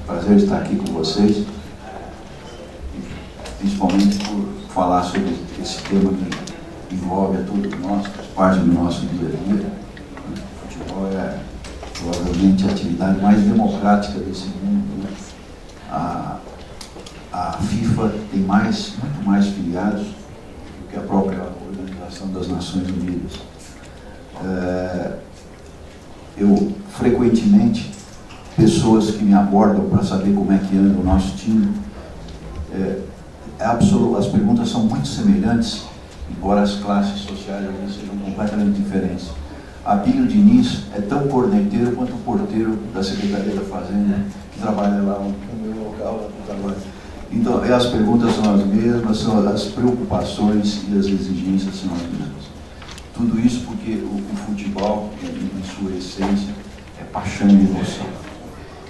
Prazer estar aqui com vocês, principalmente por falar sobre esse tema que envolve a todos nós, faz parte do nosso dia a dia. O futebol é provavelmente a atividade mais democrática desse mundo, né? A FIFA tem muito mais filiados do que a própria Organização das Nações Unidas. Eu, frequentemente, pessoas que me abordam para saber como é que anda o nosso time, as perguntas são muito semelhantes, embora as classes sociais às vezes sejam completamente diferentes. Abílio Diniz é tão corneteiro quanto o porteiro da Secretaria da Fazenda, que trabalha lá no meu local de trabalho. Então, as perguntas são as mesmas, as preocupações e as exigências são as mesmas. Tudo isso porque o futebol, em sua essência, é paixão e emoção.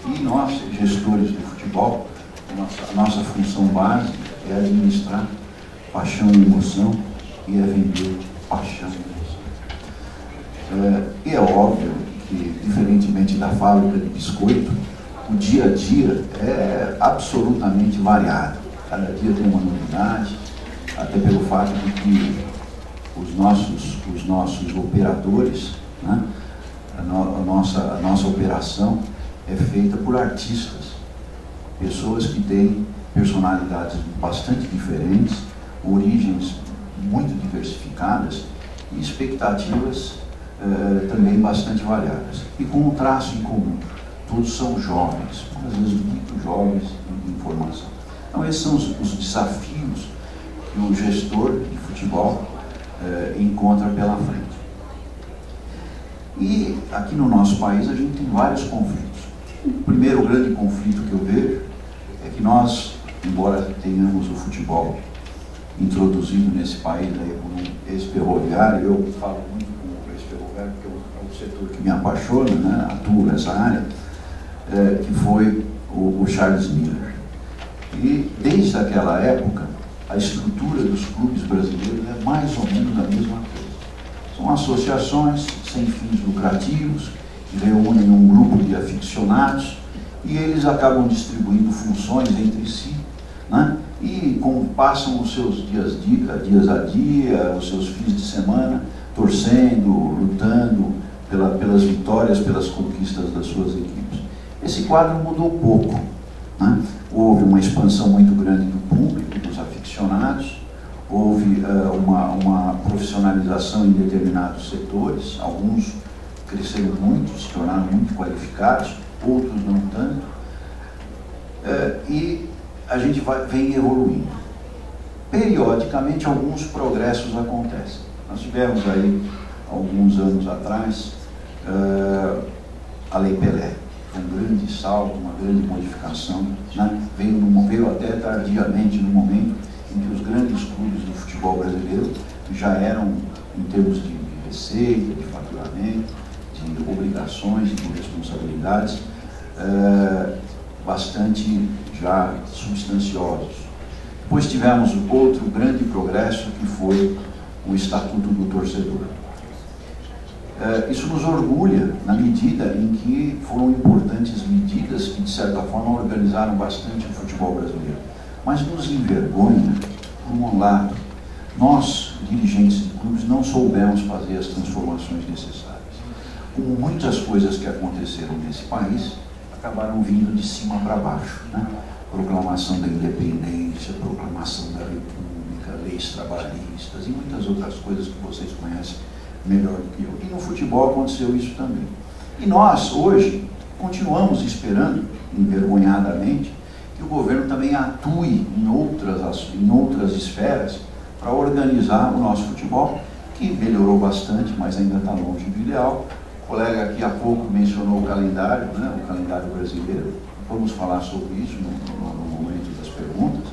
E nós, gestores do futebol, a nossa função básica é administrar paixão e emoção e é vender paixão e emoção. E é óbvio que, diferentemente da fábrica de biscoito, o dia a dia é absolutamente variado. Cada dia tem uma novidade, até pelo fato de que os nossos operadores, né, a nossa operação é feita por artistas, pessoas que têm personalidades bastante diferentes, origens muito diversificadas e expectativas também bastante variadas. E com um traço em comum: todos são jovens, às vezes muito jovens em formação. Então esses são os desafios que o gestor de futebol encontra pela frente. E aqui no nosso país a gente tem vários conflitos. O primeiro grande conflito que eu vejo é que nós, embora tenhamos o futebol introduzido nesse país aí por um ex-ferroviário, eu falo muito com o ex-ferroviário porque é o setor que me apaixona, né, atuo nessa área, que foi o Charles Miller. E desde aquela época, a estrutura dos clubes brasileiros é mais ou menos a mesma coisa. São associações sem fins lucrativos, que reúnem um grupo de aficionados e eles acabam distribuindo funções entre si, né? E passam os seus dias a dia, os seus fins de semana, torcendo, lutando pelas vitórias, pelas conquistas das suas equipes. Esse quadro mudou pouco, né? Houve uma expansão muito grande do público, dos aficionados, houve uma profissionalização em determinados setores, alguns cresceram muito, se tornaram muito qualificados, outros não tanto, e a gente vem evoluindo. Periodicamente alguns progressos acontecem. Nós tivemos aí, alguns anos atrás, a Lei Pelé. Um grande salto, uma grande modificação, né? Veio até tardiamente no momento em que os grandes clubes do futebol brasileiro já eram, em termos de receita, de faturamento, de obrigações e de responsabilidades, bastante já substanciosos. Depois tivemos outro grande progresso, que foi o Estatuto do Torcedor. Isso nos orgulha na medida em que foram importantes medidas que, de certa forma, organizaram bastante o futebol brasileiro. Mas nos envergonha, por um lado, nós, dirigentes de clubes, não soubemos fazer as transformações necessárias. Como muitas coisas que aconteceram nesse país acabaram vindo de cima para baixo, né? Proclamação da independência, proclamação da república, leis trabalhistas e muitas outras coisas que vocês conhecem melhor do que eu. E no futebol aconteceu isso também. E nós, hoje, continuamos esperando, envergonhadamente, que o governo também atue em outras esferas para organizar o nosso futebol, que melhorou bastante, mas ainda está longe do ideal. O colega aqui há pouco mencionou o calendário, né, o calendário brasileiro. Vamos falar sobre isso no momento das perguntas,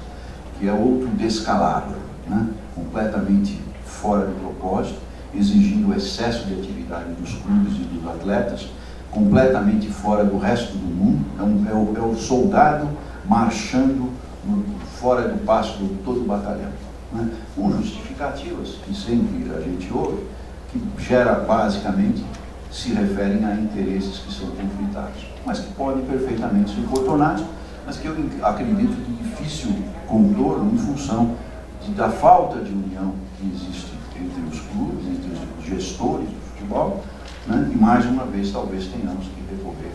que é outro descalabro, né, completamente fora de propósito, exigindo excesso de atividade dos clubes e dos atletas, completamente fora do resto do mundo. É o soldado marchando fora do passo de todo o batalhão, né? Com justificativas que sempre a gente ouve, que gera basicamente se referem a interesses que são conflitados, mas que podem perfeitamente ser contornados, mas que eu acredito de difícil contorno em função da falta de união que existe entre os clubes, entre os gestores do futebol, né? E mais uma vez talvez tenhamos que recorrer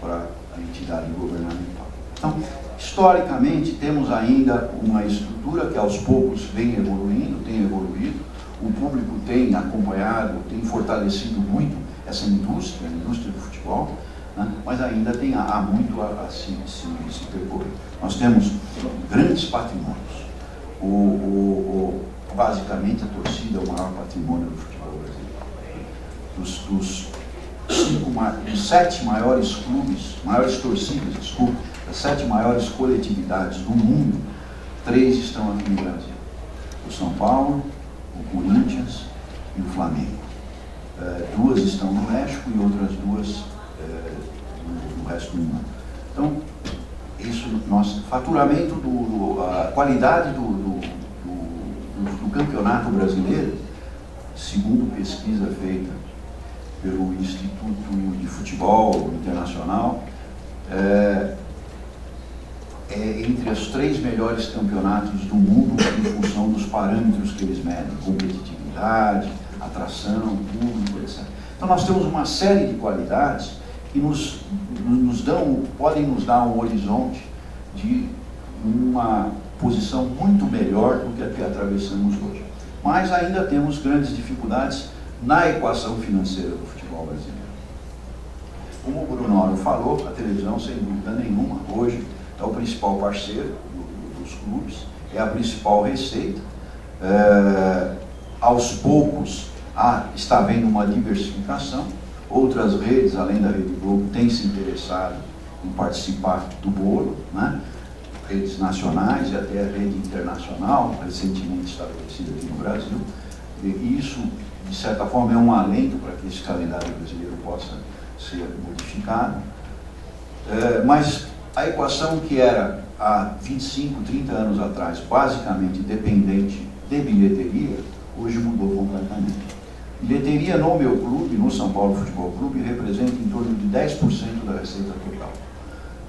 para a entidade governamental. Então, historicamente, temos ainda uma estrutura que aos poucos vem evoluindo, tem evoluído, o público tem acompanhado, tem fortalecido muito essa indústria, a indústria do futebol, né? Mas ainda há muito a se percorrer. Nós temos grandes patrimônios. Basicamente, a torcida é o maior patrimônio do futebol brasileiro. Dos 7 maiores clubes, maiores torcidas, desculpa, das 7 maiores coletividades do mundo, 3 estão aqui no Brasil. O São Paulo, o Corinthians e o Flamengo. 2 estão no México e outras 2 no resto do mundo. Então, isso, nosso faturamento, a qualidade do campeonato brasileiro, segundo pesquisa feita pelo Instituto de Futebol Internacional, é entre os 3 melhores campeonatos do mundo em função dos parâmetros que eles medem: competitividade, atração, público, etc. Então nós temos uma série de qualidades que podem nos dar um horizonte de uma posição muito melhor do que a que atravessamos hoje. Mas ainda temos grandes dificuldades na equação financeira do futebol brasileiro. Como o Bruno falou, a televisão, sem dúvida nenhuma, hoje é o principal parceiro dos clubes, é a principal receita. Aos poucos está havendo uma diversificação, outras redes, além da Rede Globo, têm se interessado em participar do bolo, né? Redes nacionais e até a rede internacional, recentemente estabelecida aqui no Brasil. E isso, de certa forma, é um alento para que esse calendário brasileiro possa ser modificado. Mas a equação que era há 25, 30 anos atrás, basicamente dependente de bilheteria, hoje mudou completamente. Bilheteria no meu clube, no São Paulo Futebol Clube, representa em torno de 10% da receita total.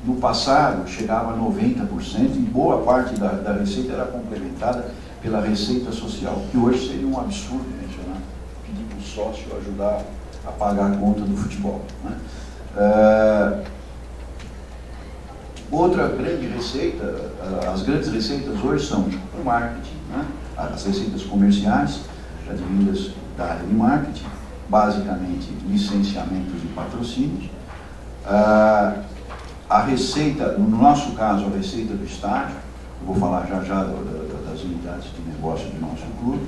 No passado, chegava a 90% e boa parte da receita era complementada pela receita social, que hoje seria um absurdo mencionar, pedir para o sócio ajudar a pagar a conta do futebol, né? Outra grande receita, as grandes receitas hoje são o marketing, né? As receitas comerciais, advindas da área de marketing, basicamente licenciamentos e patrocínios. A receita, no nosso caso, a receita do estádio, eu vou falar já das unidades de negócio do nosso clube,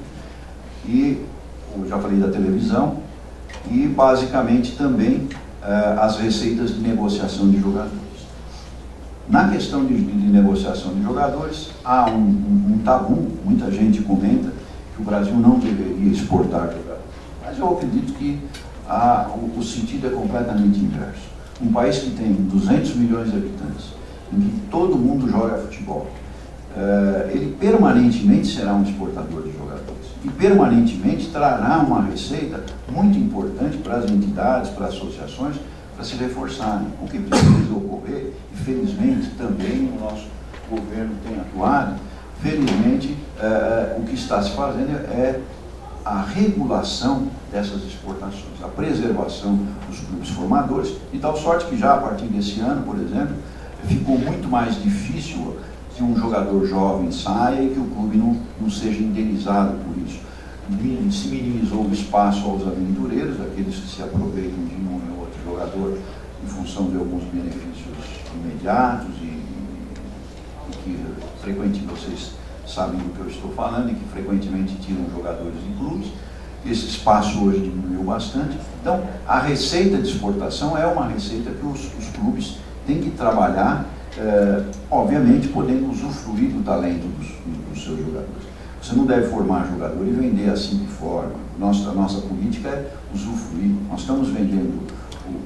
e eu já falei da televisão, e basicamente também as receitas de negociação de jogadores. Na questão de negociação de jogadores, há um tabu, muita gente comenta que o Brasil não deveria exportar jogadores, mas eu acredito que o sentido é completamente inverso. Um país que tem 200 milhões de habitantes, em que todo mundo joga futebol, ele permanentemente será um exportador de jogadores e permanentemente trará uma receita muito importante para as entidades, para as associações, para se reforçarem. O que precisa ocorrer, e felizmente também o nosso governo tem atuado, felizmente o que está se fazendo é a regulação dessas exportações, a preservação dos clubes formadores, de tal sorte que já a partir desse ano, por exemplo, ficou muito mais difícil que um jogador jovem saia e que o clube não seja indenizado por isso. Se minimizou o espaço aos aventureiros, aqueles que se aproveitam de um ou outro jogador em função de alguns benefícios imediatos e que frequentemente vocês sabem do que eu estou falando e que frequentemente tiram jogadores de clubes. Esse espaço hoje diminuiu bastante. Então, a receita de exportação é uma receita que os clubes têm que trabalhar, obviamente, podendo usufruir do talento dos seus jogadores. Você não deve formar jogador e vender assim de forma. A nossa política é usufruir. Nós estamos vendendo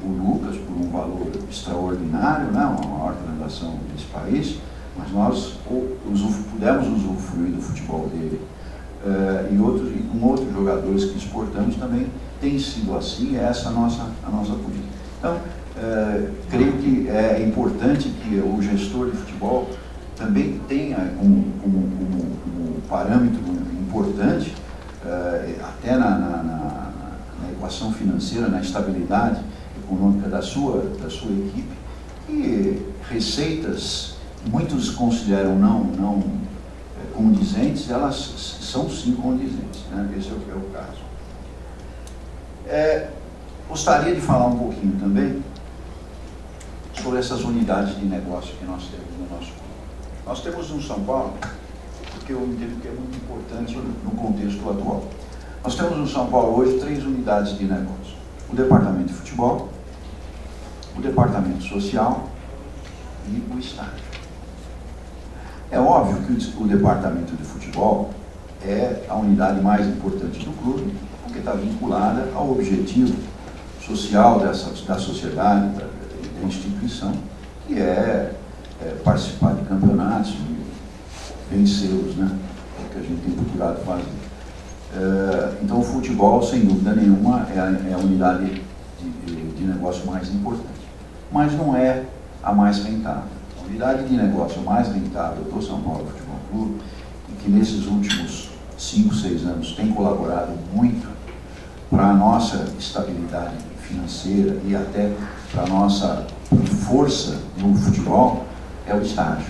o Lucas por um valor extraordinário, né? Uma maior transação desse país, mas nós pudemos usufruir do futebol dele. E com outros jogadores que exportamos também tem sido assim, é essa a nossa política. Então, creio que é importante que o gestor de futebol também tenha como parâmetro importante, até na equação financeira, na estabilidade econômica da sua equipe, e receitas, muitos consideram não condizentes, elas são sim condizentes, né? Esse é o caso. Gostaria de falar um pouquinho também sobre essas unidades de negócio que nós temos no nosso clube. Nós temos no São Paulo, porque eu entendo que é muito importante no contexto atual. Nós temos no São Paulo hoje 3 unidades de negócio: o departamento de futebol, o departamento social e o estádio. É óbvio que o departamento de futebol é a unidade mais importante do clube, porque está vinculada ao objetivo social da sociedade, da instituição, que é participar de campeonatos e vencê-los, né? É o que a gente tem procurado fazer. Então o futebol, sem dúvida nenhuma, é a unidade de negócio mais importante, mas não é a mais rentável. A unidade de negócio mais rentável do São Paulo Futebol Clube, e que nesses últimos 5, 6 anos tem colaborado muito para a nossa estabilidade financeira e até para a nossa força no futebol, é o estádio.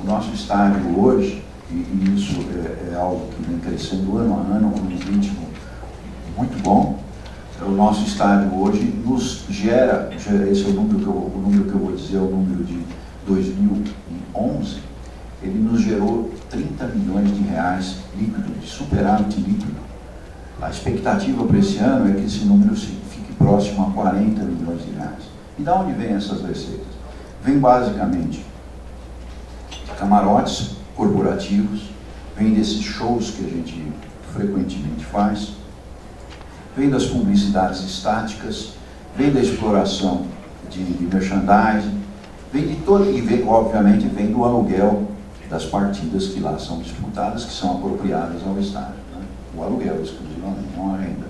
O nosso estádio hoje, e isso é algo que vem crescendo ano a ano com um ritmo muito bom, o nosso estádio hoje nos gera, esse é o número que eu vou dizer, é o número de 2011, ele nos gerou 30 milhões de reais líquido, de superávit líquido. A expectativa para esse ano é que esse número fique próximo a 40 milhões de reais. E de onde vêm essas receitas? Vem basicamente de camarotes corporativos, vem desses shows que a gente frequentemente faz, vem das publicidades estáticas, vem da exploração de merchandising, vem de todo, e obviamente vem do aluguel das partidas que lá são disputadas, que são apropriadas ao estádio, né? O aluguel exclusivamente, não a renda.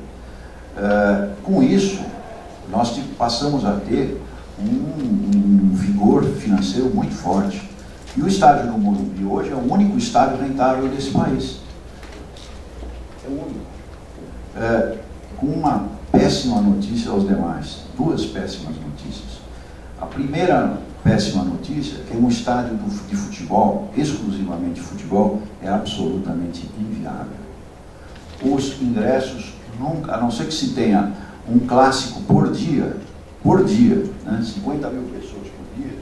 Com isso, nós passamos a ter um vigor financeiro muito forte. E o estádio do Morumbi hoje é o único estádio rentável desse país. É o único. Com uma péssima notícia aos demais, 2 péssimas notícias. A primeira péssima notícia é que um estádio de futebol, exclusivamente futebol, é absolutamente inviável. Os ingressos, nunca, a não ser que se tenha um clássico por dia, né, 50 mil pessoas por dia,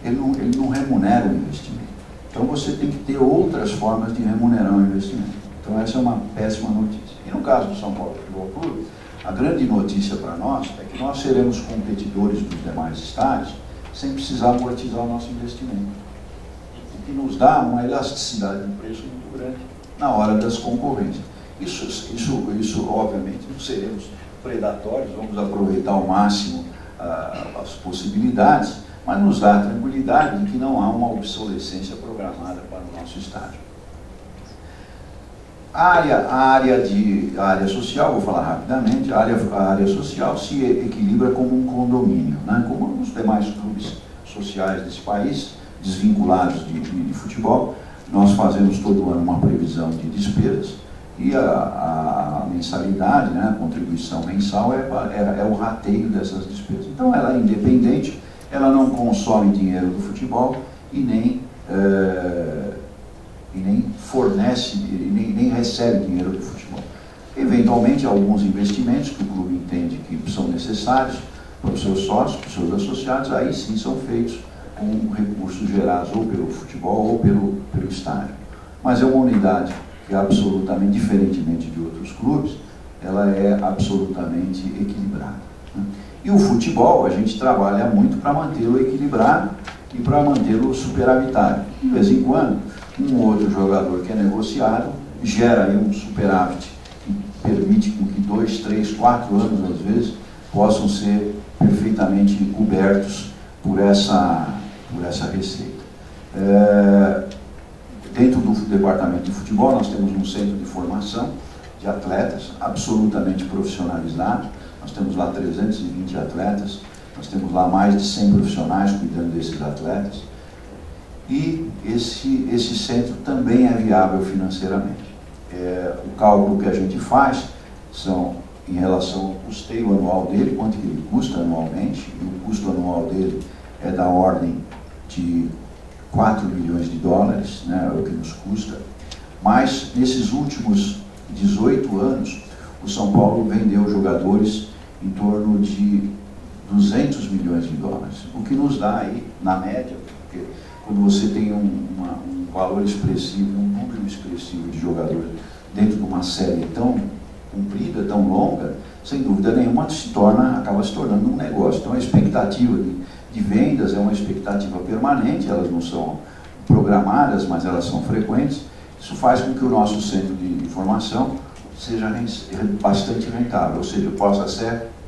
ele não remunera o investimento. Então você tem que ter outras formas de remunerar o investimento. Então essa é uma péssima notícia. E no caso do São Paulo Futebol Clube, a grande notícia para nós é que nós seremos competidores dos demais estádios sem precisar amortizar o nosso investimento. O que nos dá uma elasticidade de preço muito grande na hora das concorrências. Isso obviamente, não seremos predatórios, vamos aproveitar ao máximo as possibilidades, mas nos dá a tranquilidade de que não há uma obsolescência programada para o nosso estádio. A área social, vou falar rapidamente, a área social se equilibra como um condomínio, né? Como os demais clubes sociais desse país, desvinculados de futebol. Nós fazemos todo ano uma previsão de despesas e a mensalidade, né, a contribuição mensal é o rateio dessas despesas. Então ela é independente, ela não consome dinheiro do futebol e nem fornece, nem recebe dinheiro do futebol. Eventualmente, alguns investimentos que o clube entende que são necessários para os seus sócios, para os seus associados, aí sim são feitos com recursos gerados ou pelo futebol ou pelo estádio. Mas é uma unidade que, absolutamente, diferentemente de outros clubes, ela é absolutamente equilibrada, né? E o futebol, a gente trabalha muito para mantê-lo equilibrado e para mantê-lo superavitário. De vez em quando, um outro jogador que é negociado gera aí um superávit que permite com que 2, 3, 4 anos, às vezes, possam ser perfeitamente cobertos por essa receita. Dentro do departamento de futebol, nós temos um centro de formação de atletas, absolutamente profissionalizado. Nós temos lá 320 atletas, nós temos lá mais de 100 profissionais cuidando desses atletas. E esse centro também é viável financeiramente. O cálculo que a gente faz são em relação ao custeio anual dele, quanto que ele custa anualmente, e o custo anual dele é da ordem de 4 milhões de dólares, né, é o que nos custa. Mas nesses últimos 18 anos, o São Paulo vendeu jogadores em torno de 200 milhões de dólares, o que nos dá aí, na média, porque quando você tem um valor expressivo, um número expressivo de jogadores dentro de uma série tão comprida, tão longa, sem dúvida nenhuma acaba se tornando um negócio. Então a expectativa de vendas é uma expectativa permanente, elas não são programadas, mas elas são frequentes. Isso faz com que o nosso centro de formação seja bastante rentável, ou seja, possa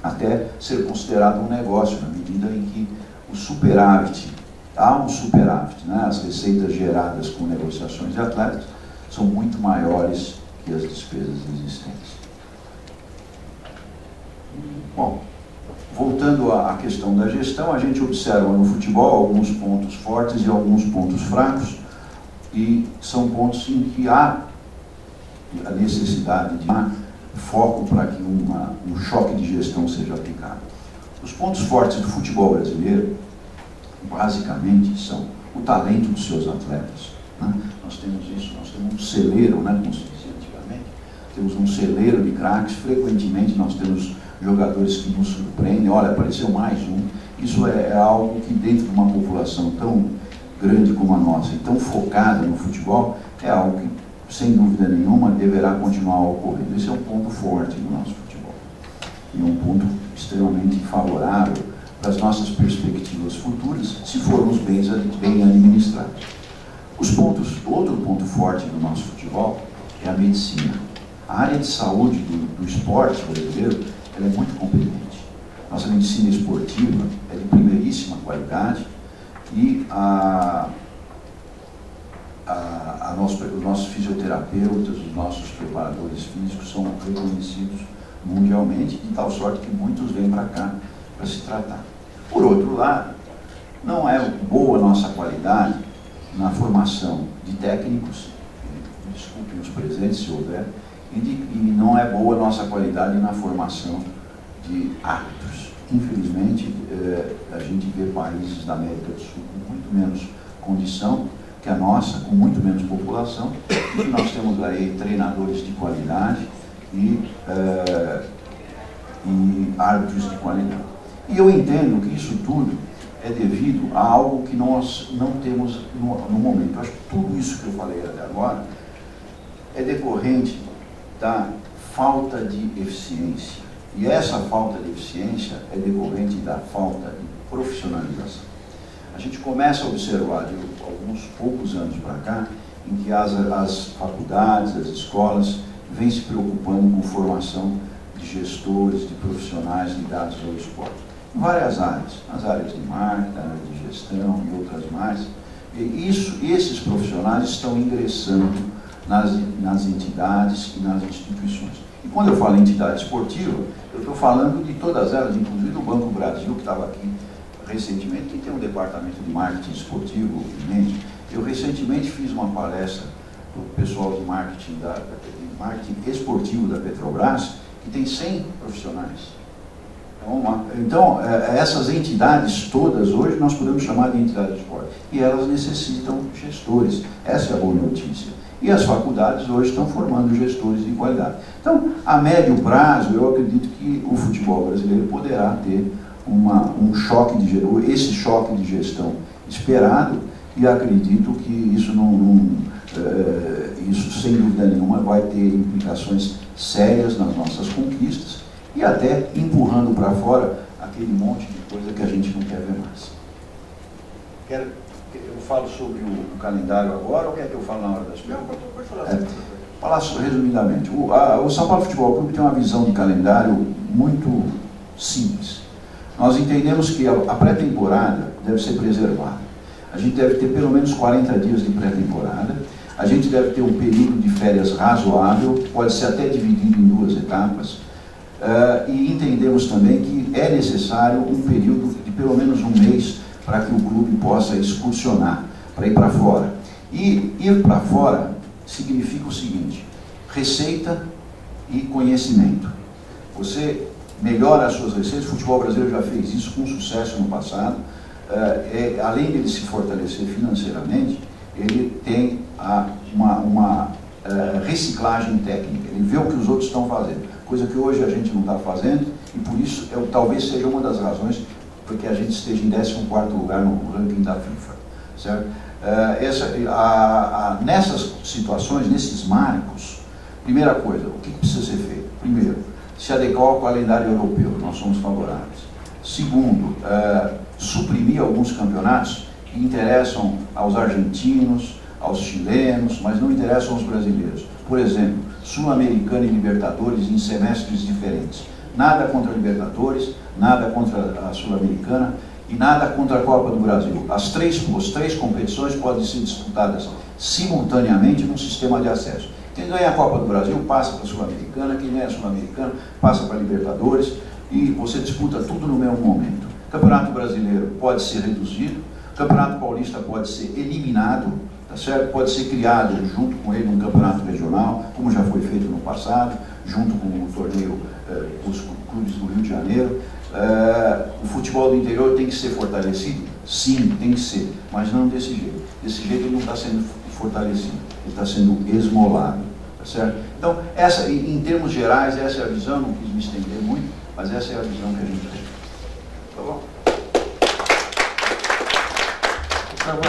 até ser considerado um negócio, na medida em que o superávit, há um superávit, né? As receitas geradas com negociações de atletas são muito maiores que as despesas existentes. Bom, voltando à questão da gestão, a gente observa no futebol alguns pontos fortes e alguns pontos fracos, e são pontos em que há a necessidade de foco para que um choque de gestão seja aplicado. Os pontos fortes do futebol brasileiro, basicamente, são o talento dos seus atletas. Né? Nós temos isso, nós temos um celeiro, né, como se dizia antigamente, temos um celeiro de craques, frequentemente nós temos jogadores que nos surpreendem, olha, apareceu mais um. Isso é algo que dentro de uma população tão grande como a nossa e tão focada no futebol, é algo que, sem dúvida nenhuma, deverá continuar ocorrendo. Esse é um ponto forte do nosso futebol. E um ponto extremamente favorável para as nossas perspectivas futuras, se formos bem administrados. Outro ponto forte do nosso futebol é a medicina. A área de saúde do esporte brasileiro, ela é muito competente. Nossa medicina esportiva é de primeiríssima qualidade e os nossos fisioterapeutas, os nossos preparadores físicos são reconhecidos mundialmente, de tal sorte que muitos vêm para cá para se tratar. Por outro lado, não é boa a nossa qualidade na formação de técnicos, desculpem os presentes se houver, e não é boa a nossa qualidade na formação de árbitros. Infelizmente, a gente vê países da América do Sul com muito menos condição que a nossa, com muito menos população, e nós temos aí treinadores de qualidade e árbitros de qualidade. E eu entendo que isso tudo é devido a algo que nós não temos no momento. Eu acho que tudo isso que eu falei até agora é decorrente da falta de eficiência. E essa falta de eficiência é decorrente da falta de profissionalização. A gente começa a observar de alguns poucos anos para cá, em que as faculdades, as escolas, vêm se preocupando com formação de gestores, de profissionais ligados ao esporte. Em várias áreas, nas áreas de marketing, na área de gestão e outras mais. E esses profissionais estão ingressando nas entidades e nas instituições. E quando eu falo em entidade esportiva, eu estou falando de todas elas, inclusive o Banco Brasil, que estava aqui recentemente, que tem um departamento de marketing esportivo, obviamente. Eu recentemente fiz uma palestra para o pessoal de marketing esportivo da Petrobras, que tem 100 profissionais. Então, essas entidades todas, hoje nós podemos chamar de entidades de esporte, e elas necessitam gestores. Essa é a boa notícia. E as faculdades hoje estão formando gestores de qualidade. Então, a médio prazo, eu acredito que o futebol brasileiro poderá ter esse choque de gestão esperado, e acredito que isso isso sem dúvida nenhuma vai ter implicações sérias nas nossas conquistas e até empurrando para fora aquele monte de coisa que a gente não quer ver mais. Eu falo sobre o calendário agora ou quer que eu fale na hora das perguntas? Não, pode falar. Falar resumidamente. O São Paulo Futebol Clube tem uma visão de calendário muito simples. Nós entendemos que a pré-temporada deve ser preservada. A gente deve ter pelo menos 40 dias de pré-temporada. A gente deve ter um período de férias razoável, pode ser até dividido em 2 etapas, e entendemos também que é necessário um período de pelo menos um mês para que o clube possa excursionar, para ir para fora. E ir para fora significa o seguinte: receita e conhecimento. Você melhora as suas receitas. O futebol brasileiro já fez isso com sucesso no passado. Além de ele se fortalecer financeiramente, ele tem uma reciclagem técnica. Ele vê o que os outros estão fazendo, coisa que hoje a gente não está fazendo, e por isso talvez seja uma das razões porque a gente esteja em 14º lugar no ranking da FIFA, certo? Nessas situações, nesses marcos, primeira coisa, o que precisa ser feito? Primeiro, se adequar ao calendário europeu, nós somos favoráveis. Segundo, suprimir alguns campeonatos que interessam aos argentinos, aos chilenos, mas não interessam aos brasileiros. Por exemplo, Sul-Americana e Libertadores em semestres diferentes. Nada contra a Libertadores, nada contra a Sul-Americana e nada contra a Copa do Brasil. As três competições podem ser disputadas simultaneamente num sistema de acesso. Quem ganha a Copa do Brasil passa para a Sul-Americana, quem ganha a Sul-Americana passa para a Libertadores, e você disputa tudo no mesmo momento. O Campeonato Brasileiro pode ser reduzido, o Campeonato Paulista pode ser eliminado, tá certo? Pode ser criado junto com ele um campeonato regional, como já foi feito no passado, junto com o torneio, os clubes do Rio de Janeiro. O futebol do interior tem que ser fortalecido? Sim, tem que ser, mas não desse jeito. Desse jeito ele não está sendo fortalecido, ele está sendo esmolado, tá certo? Então, em termos gerais, essa é a visão, não quis me estender muito, mas essa é a visão que a gente tem. Tá bom? Eu estava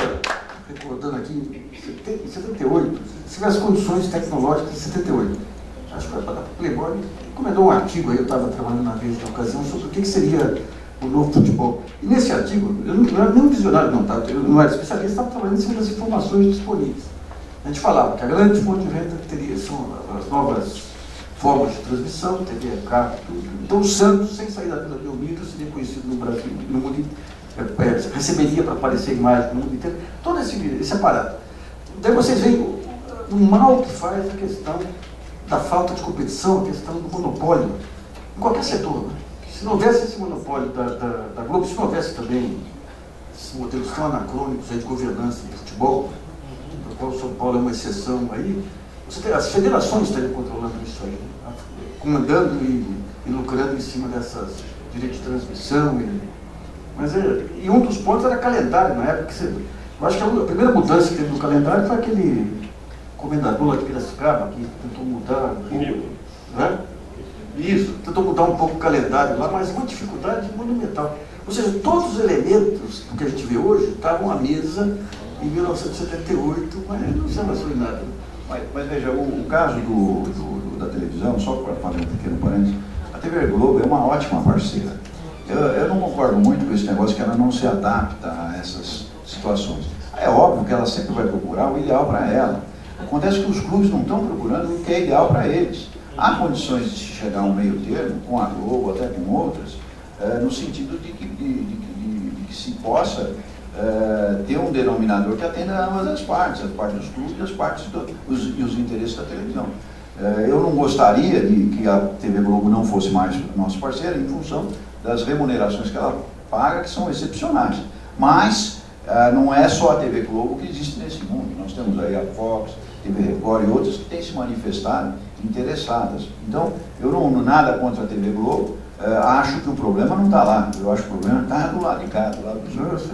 recordando aqui, em 78, se tivesse condições tecnológicas em 78, acho que vai para o Playboy, encomendou um artigo aí, eu estava trabalhando na vez, na ocasião, sobre o que seria o novo futebol. E nesse artigo, eu não era nem um visionário, não, tá? Eu não era especialista, estava trabalhando em cima das informações disponíveis. A gente falava que a grande fonte de renda são as novas formas de transmissão, TV, cabo, tudo. Então o Santos, sem sair da Vila Belmiro, seria conhecido no Brasil, no mundo inteiro, receberia para aparecer imagem no mundo inteiro, todo esse aparato. Daí vocês veem o mal que faz a questão da falta de competição, a questão do monopólio, em qualquer setor. Né? Se não houvesse esse monopólio da Globo, se não houvesse também esses modelos tão anacrônicos aí de governança de futebol, do qual o São Paulo é uma exceção aí, as federações estariam controlando isso aí, né? Comandando e lucrando em cima dessas direitos de transmissão. E um dos pontos era calendário, na época. Eu acho que a primeira mudança que teve no calendário foi aquele comendador lá de Piracicaba, que tentou mudar um pouco, né? Isso, tentou mudar um pouco o calendário lá, mas uma dificuldade monumental. Ou seja, todos os elementos do que a gente vê hoje estavam à mesa em 1978, mas não se avançou em nada. Mas veja, o caso da televisão, só para fazer um pequeno parênteses, a TV Globo é uma ótima parceira. Eu não concordo muito com esse negócio que ela não se adapta a essas situações. É óbvio que ela sempre vai procurar o ideal para ela. Acontece que os clubes não estão procurando o que é ideal para eles. Há condições de chegar a um meio termo, com a Globo, até com outras, no sentido de que se possa ter um denominador que atenda ambas as partes dos clubes e as partes e os interesses da televisão. Eu não gostaria de que a TV Globo não fosse mais nosso parceiro em função das remunerações que ela paga, que são excepcionais. Mas não é só a TV Globo que existe nesse mundo. Nós temos aí a Fox, TV Record e outras que têm se manifestado interessadas. Então, eu não nada contra a TV Globo, acho que o problema não está lá. Eu acho que o problema está do lado de cá, do lado dos outros.